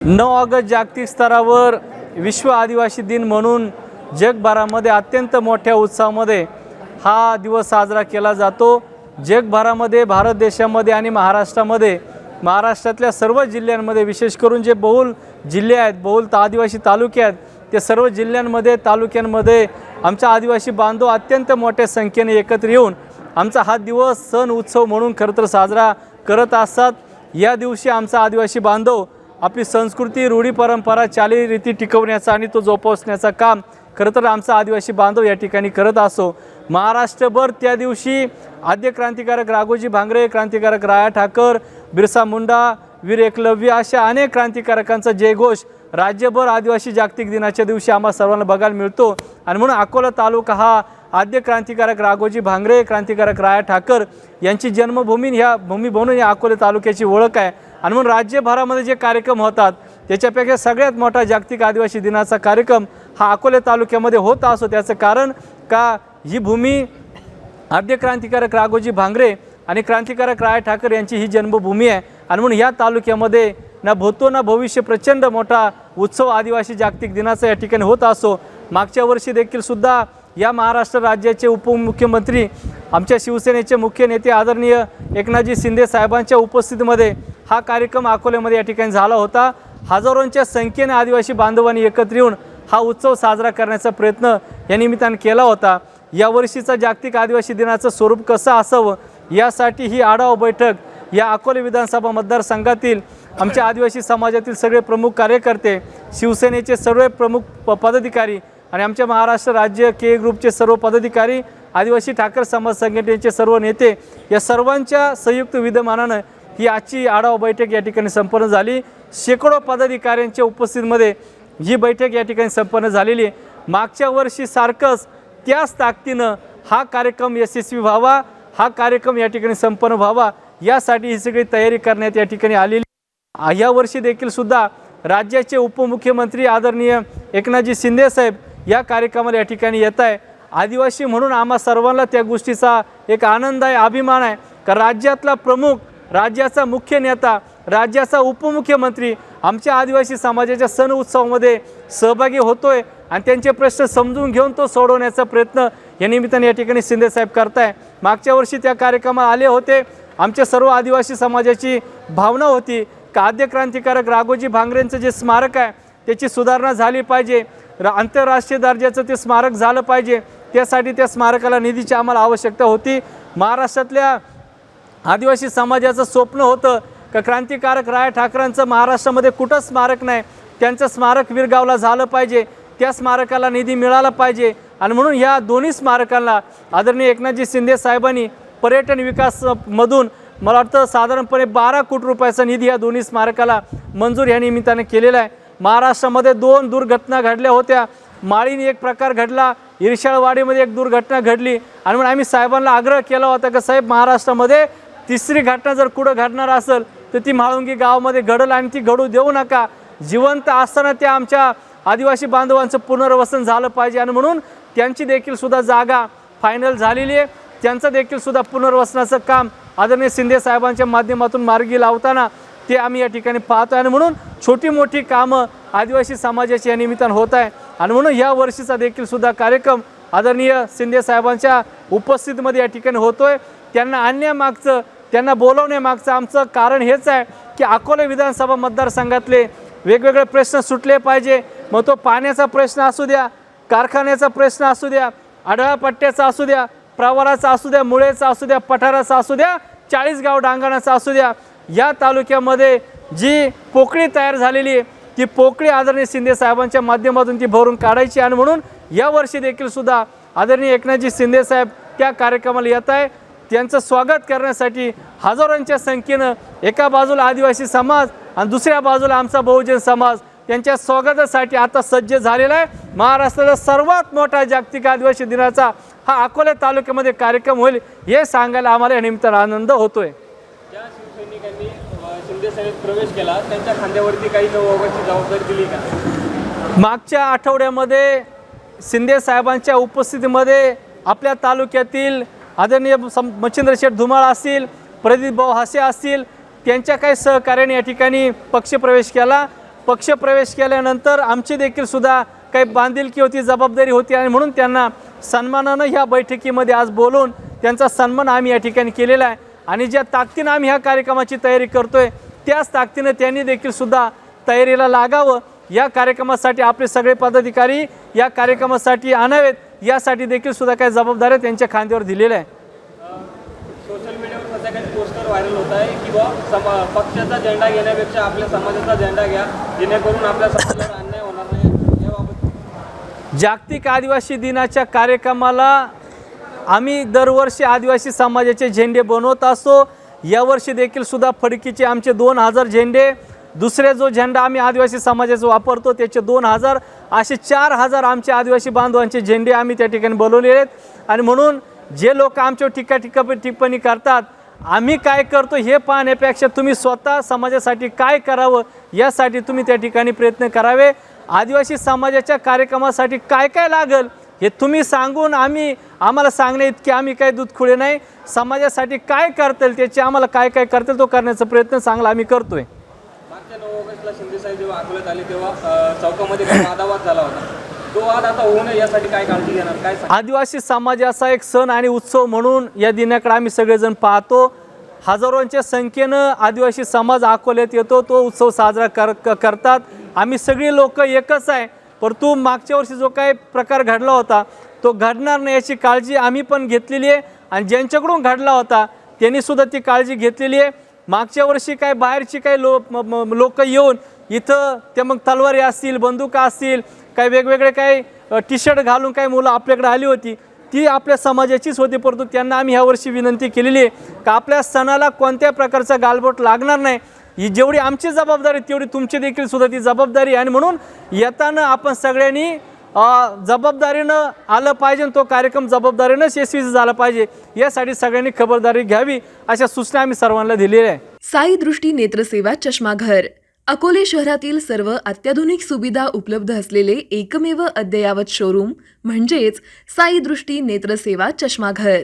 9 August जागतिक स्तरावर विश्व आदिवासी दिन म्हणून जगभरामध्ये अत्यंत मोठ्या उत्साहामध्ये हा दिवस साजरा केला जातो। जगभरामध्ये, भारत देशामध्ये आणि महाराष्ट्रातल्या सर्व जिल्ह्यांमध्ये, विशेष करून जे बहुल जिल्हे आहेत, बहुल आदिवासी तालुके आहेत, ते सर्व जिल्ह्यांमध्ये, तालुक्यांमध्ये आमच्या आदिवासी बांधव अत्यंत मोठ्या संख्येने एकत्र येऊन आमचा हा दिवस सण उत्सव म्हणून खरं तर साजरा करत असतात। या दिवशी आमचा आदिवासी बांधव आपली संस्कृती, रूढी परंपरा, चालीरीती टिकवण्याचा आणि तो जोपासण्याचा काम खरं तर आमचा आदिवासी बांधव या ठिकाणी करत असो। महाराष्ट्रभर त्या दिवशी आद्य क्रांतिकारक राघोजी भांगरे, क्रांतिकारक राया ठाकर, बिरसा मुंडा, वीर एकलव्य अशा अनेक क्रांतिकारकांचा जयघोष राज्यभर आदिवासी जागतिक दिनाच्या दिवशी आम्हा सर्वांना बघायला मिळतो। आणि म्हणून अकोला तालुका हा आद्य क्रांतिकारक राघोजी भांगरे, क्रांतिकारक राया ठाकर यांची जन्मभूमी, ह्या भूमी म्हणून या अकोला तालुक्याची ओळख आहे। आणि म्हणून राज्यभरामध्ये जे कार्यक्रम होतात त्याच्यापेक्षा सगळ्यात मोठा जागतिक आदिवासी दिनाचा कार्यक्रम हा अकोले तालुक्यामध्ये होत असो। त्याचं कारण का ही भूमी आद्य क्रांतिकारक राघोजी भांगरे आणि क्रांतिकारक राया ठाकर यांची ही जन्मभूमी आहे। आणि म्हणून या तालुक्यामध्ये ना भूतो ना भविष्य प्रचंड मोठा उत्सव आदिवासी जागतिक दिनाचा या ठिकाणी होत असो। मागच्या वर्षी देखील सुद्धा या महाराष्ट्र राज्याचे उपमुख्यमंत्री, आमच्या शिवसेनेचे मुख्य नेते आदरणीय एकनाथजी शिंदे साहेबांच्या उपस्थितीमध्ये हा कार्यक्रम अकोल्यामध्ये या ठिकाणी झाला होता। हजारोंच्या संख्येने आदिवासी बांधवांनी एकत्र येऊन हा उत्सव साजरा करण्याचा प्रयत्न या निमित्ताने केला होता। यावर्षीचा जागतिक आदिवासी दिनाचं स्वरूप कसं असावं यासाठी ही आढावा बैठक या अकोले विधानसभा मतदारसंघातील आमच्या आदिवासी समाजातील सगळे प्रमुख कार्यकर्ते, शिवसेनेचे सर्व प्रमुख पदाधिकारी आणि आमच्या महाराष्ट्र राज्य के ग्रुपचे सर्व पदाधिकारी, आदिवासी ठाकर समाज संघटनेचे सर्व नेते या सर्वांच्या संयुक्त विद्यमानानं ही आजची आढावा बैठक या ठिकाणी संपन्न झाली। शेकडो पदाधिकाऱ्यांच्या उपस्थितीमध्ये ही बैठक या ठिकाणी संपन्न झालेली आहे। मागच्या वर्षीसारखंच त्याच ताकदीनं हा कार्यक्रम यशस्वी व्हावा, हा कार्यक्रम या ठिकाणी संपन्न व्हावा यासाठी ही सगळी तयारी करण्यात या ठिकाणी आलेली। या वर्षी देखील सुद्धा राज्याचे उपमुख्यमंत्री आदरणीय एकनाथजी शिंदे साहेब या कार्यक्रमाला या ठिकाणी येत आहे। आदिवासी म्हणून आम्हा सर्वांना त्या गोष्टीचा एक आनंद आहे, अभिमान आहे का राज्यातला प्रमुख, राज्याचा मुख्य नेता, राज्याचा उपमुख्यमंत्री आमच्या आदिवासी समाजाच्या सण उत्सवामध्ये सहभागी होतोय आणि त्यांचे प्रश्न समजून घेऊन तो सोडवण्याचा प्रयत्न या निमित्ताने या ठिकाणी शिंदे साहेब करताय। मागच्या वर्षी त्या कार्यक्रमाला आले होते। आमच्या सर्व आदिवासी समाजाची भावना होती का आद्य क्रांतिकारक राघोजी भांगरेंचं जे स्मारक आहे त्याची सुधारणा झाली पाहिजे, आंतरराष्ट्रीय दर्जाचं ते स्मारक झालं पाहिजे। त्यासाठी त्या स्मारकाला निधीची आम्हाला आवश्यकता होती। महाराष्ट्रातल्या आदिवासी समाजाचं स्वप्न होतं का क्रांतिकारक राया ठाकरांचं महाराष्ट्रामध्ये कुठं स्मारक नाही, त्यांचं स्मारक विरगावला झालं पाहिजे, त्या स्मारकाला निधी मिळाला पाहिजे। आणि म्हणून ह्या दोन्ही स्मारकांना आदरणीय एकनाथजी शिंदे साहेबांनी पर्यटन विकासमधून मला वाटतं साधारणपणे 12 कोटी रुपयाचा निधी या दोन्ही स्मारकाला मंजूर या निमित्ताने केलेला आहे। महाराष्ट्रामध्ये 2 दुर्घटना घडल्या होत्या। माळीने एक प्रकार घडला, इरशाळवाडीमध्ये एक दुर्घटना घडली। आणि म्हणून आम्ही साहेबांना आग्रह केला होता की साहेब, महाराष्ट्रामध्ये तिसरी घटना जर कुठं घडणार असेल तर ती म्हाळुंगी गावामध्ये घडल आणि ती घडू देऊ नका। जिवंत असताना त्या आमच्या आदिवासी बांधवांचं पुनर्वसन झालं पाहिजे। आणि म्हणून त्यांची देखील सुद्धा जागा फायनल झालेली आहे। त्यांचं देखील सुद्धा पुनर्वसनाचं काम आदरणीय शिंदे साहेबांच्या माध्यमातून मार्गी लावताना ते आम्ही या ठिकाणी पाहतो। आणि म्हणून छोटी मोठी कामं आदिवासी समाजाची या निमित्तानं होत आहे। आणि म्हणून या वर्षीचा देखील सुद्धा कार्यक्रम आदरणीय शिंदे साहेबांच्या उपस्थितीमध्ये या ठिकाणी होतोय। त्यांना आणण्यामागचं, त्यांना बोलवण्यामागचं आमचं कारण हेच आहे की अकोले विधानसभा मतदारसंघातले वेगवेगळे प्रश्न सुटले पाहिजे। मग तो पाण्याचा प्रश्न असू द्या, कारखान्याचा प्रश्न असू द्या, आढळ पट्ट्याचा असू द्या, प्रवाराचा असू द्या, मुळेचा असू द्या, पठाराचा असू द्या, 40 गाव डांगणाचा असू द्या, या तालुक्यामध्ये जी पोकळी तयार झालेली आहे ती पोकळी आदरणीय शिंदे साहेबांच्या माध्यमातून ती भरून काढायची। आणि म्हणून यावर्षी देखील सुद्धा आदरणीय एकनाथजी शिंदे साहेब त्या कार्यक्रमाला येत आहे। त्यांचं स्वागत करण्यासाठी हजारोंच्या संख्येनं एका बाजूला आदिवासी समाज आणि दुसऱ्या बाजूला आमचा बहुजन समाज त्यांच्या स्वागतासाठी आता सज्ज झालेला आहे। महाराष्ट्राचा सर्वात मोठा जागतिक आदिवासी दिनाचा हा अकोले तालुक्यामध्ये कार्यक्रम होईल हे सांगायला आम्हाला या निमित्तानं आनंद होतोय। ज्या शिवसैनिकांनी शिंदे सेनेत प्रवेश केला त्यांच्या खांद्यावरती काही 9 ऑगस्टची जबाबदारी दिली का? मागच्या आठवड्यामध्ये शिंदे साहेबांच्या उपस्थितीमध्ये आपल्या तालुक्यातील आदरणीय मच्छिंद्र शेठ धुमाळ असतील, प्रदीप भाऊ हासे असतील, त्यांच्या काही सहकार्याने या ठिकाणी पक्षप्रवेश केला। पक्षप्रवेश केल्यानंतर आमची देखील सुद्धा काही बांधिलकी होती, जबाबदारी होती आणि म्हणून त्यांना सन्मानानं ह्या बैठकीमध्ये आज बोलवून त्यांचा सन्मान आम्ही या ठिकाणी केलेला आहे. आणि ज्या ताकदीनं आम्ही ह्या कार्यक्रमाची तयारी करतोय त्याच ताकदीनं त्यांनी देखील सुद्धा तयारीला लागावं. या कार्यक्रमासाठी आपले सगळे पदाधिकारी या कार्यक्रमासाठी आणावेत यासाठी देखील सुद्धा काही जबाबदाऱ्या त्यांच्या खांद्यावर दिलेल्या आहे. सोशल मीडियावर सध्या काही पोस्टर व्हायरल होत आहे की बा पक्षाचा झेंडा घेण्यापेक्षा आपल्या समाजाचा झेंडा घ्या, जेणेकरून आपल्या समाजाला अन्याय होणार नाही. याबाबत जागतिक आदिवासी दिनाच्या कार्यक्रमाला आम्ही दरवर्षी आदिवासी समाजाचे झेंडे बनवत असतो. यावर्षी देखील सुद्धा फडकीचे आमचे 2000 झेंडे, दुसरे जो झेंडा आम्ही आदिवासी समाजाचा वापरतो त्याचे 2000, असे 4000 आमचे आदिवासी बांधवांचे झेंडे आम्ही त्या ठिकाणी बोलवलेले आहेत. आणि म्हणून जे लोक आमच्यावर टिप्पणी करतात, आम्ही काय करतो हे पाहण्यापेक्षा तुम्ही स्वतः समाजासाठी काय करावं यासाठी तुम्ही त्या ठिकाणी प्रयत्न करावे. आदिवासी समाजाच्या कार्यक्रमासाठी काय काय लागेल हे तुम्ही सांगून आम्हाला सांगणे इतके आम्ही काही दूधखुळे नाही. समाजासाठी काय करतील त्याचे आम्हाला काय काय करतील तो करण्याचा प्रयत्न चांगला आम्ही करतोय. मागच्या 9 ऑगस्टला शिंदे साहेब जेव्हा अकोल्यात आले तेव्हा चौकामध्ये काही वादावाद झाला होता. तो वाद आता होऊ नये यासाठी काय काळजी घेणार, काय आदिवासी समाजाचा एक सण आणि उत्सव म्हणून या दिनाकडे आम्ही सगळेजण पाहतो. हजारोंच्या संख्येनं आदिवासी समाज अकोल्यात येतो, तो उत्सव साजरा करतात. आम्ही सगळी लोक एकच आहे. परंतु मागच्या वर्षी जो काही प्रकार घडला होता तो घडणार नाही याची काळजी आम्ही पण घेतलेली आहे आणि ज्यांच्याकडून घडला होता त्यांनी सुद्धा ती काळजी घेतलेली आहे. मागच्या वर्षी काय बाहेरची काही लोक येऊन इथं ते मग तलवारी असतील, बंदुका असतील, काही वेगवेगळे काही टी शर्ट घालून काही मुलं आपल्याकडे आली होती, ती आपल्या समाजाचीच होती. परंतु त्यांना आम्ही ह्यावर्षी विनंती केलेली आहे का आपल्या सणाला कोणत्या प्रकारचा गालबोट लागणार नाही. ही जेवढी आमची जबाबदारी तेवढी तुमची देखील सुद्धा ती जबाबदारी. आणि म्हणून येताना आपण सगळ्यांनी जबाबदारीनं आलं पाहिजे, तो कार्यक्रम जबाबदारीनंच यशस्वी झाला पाहिजे यासाठी सगळ्यांनी खबरदारी घ्यावी अशा सूचना आम्ही सर्वांना दिलेल्या आहे. साई दृष्टी नेत्रसेवा चष्माघर अकोले शहरातील सर्व अत्याधुनिक सुविधा उपलब्ध असलेले एकमेव अद्ययावत शोरूम म्हणजेच साई दृष्टी नेत्रसेवा चष्माघर.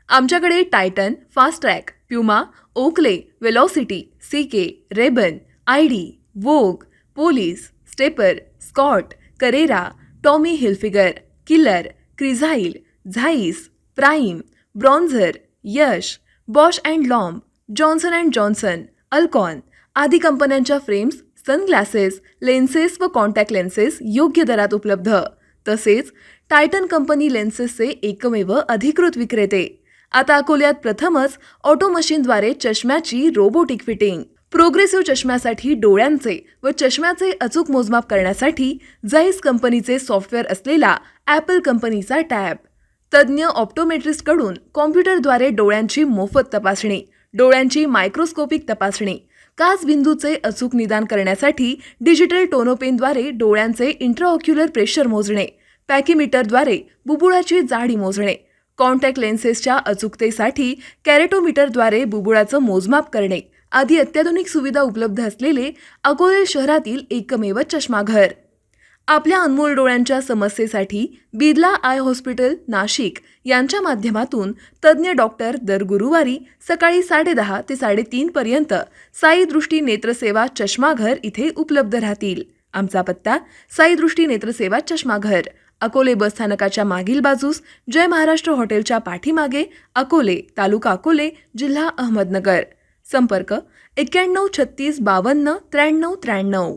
आमच्याकडे Titan, Fastrack, Puma, Oakley, Velocity, CK, Ray Ban, ID, Vogue, Police, Stepper, Scott, Carrera, Tommy Hilfiger, Killer, Crizal, Zeiss, Prime, Bronzer, Yash, Bausch and Lomb, Johnson and Johnson, Alcon आदी कंपन्यांच्या फ्रेम्स, सनग्लासेस, लेन्सेस व contact lenses योग्य दरात उपलब्ध. तसेच Titan company लेन्सेसचे एकमेव अधिकृत विक्रेते. आता अकोल्यात प्रथमच ऑटो मशीनद्वारे चष्म्याची रोबोटिक फिटिंग. प्रोग्रेसिव्ह चष्म्यासाठी डोळ्यांचे व चष्म्याचे अचूक मोजमाप करण्यासाठी जाईस कंपनीचे सॉफ्टवेअर असलेला ॲपल कंपनीचा टॅब. तज्ज्ञ ऑप्टोमेट्रिस्टकडून कॉम्प्युटरद्वारे डोळ्यांची मोफत तपासणी, डोळ्यांची मायक्रोस्कोपिक तपासणी, काच बिंदूचे अचूक निदान करण्यासाठी डिजिटल टोनोपेनद्वारे डोळ्यांचे इंट्राऑक्युलर प्रेशर मोजणे, पॅकीमीटरद्वारे बुबुळाची जाडी मोजणे, कॉन्टॅक्ट लेन्सेसच्या अचूकतेसाठी कॅरेटोमीटरद्वारे बुबुळाचं मोजमाप करणे आदी अत्याधुनिक सुविधा उपलब्ध असलेले अकोले शहरातील एकमेव चष्माघर. आपल्या अनमोल डोळ्यांच्या समस्येसाठी बिर्ला आय हॉस्पिटल नाशिक यांच्या माध्यमातून तज्ज्ञ डॉक्टर दर गुरुवारी सकाळी 10:30 ते 3:30 पर्यंत साई दृष्टी नेत्रसेवा चष्माघर इथे उपलब्ध राहतील. आमचा पत्ता साई दृष्टी नेत्रसेवा चष्माघर, अकोले बस स्थानकाच्या मागील बाजूस, जय महाराष्ट्र हॉटेलच्या पाठीमागे, अकोले, तालुका अकोले, जिल्हा अहमदनगर. संपर्क 91 36 52 93 93.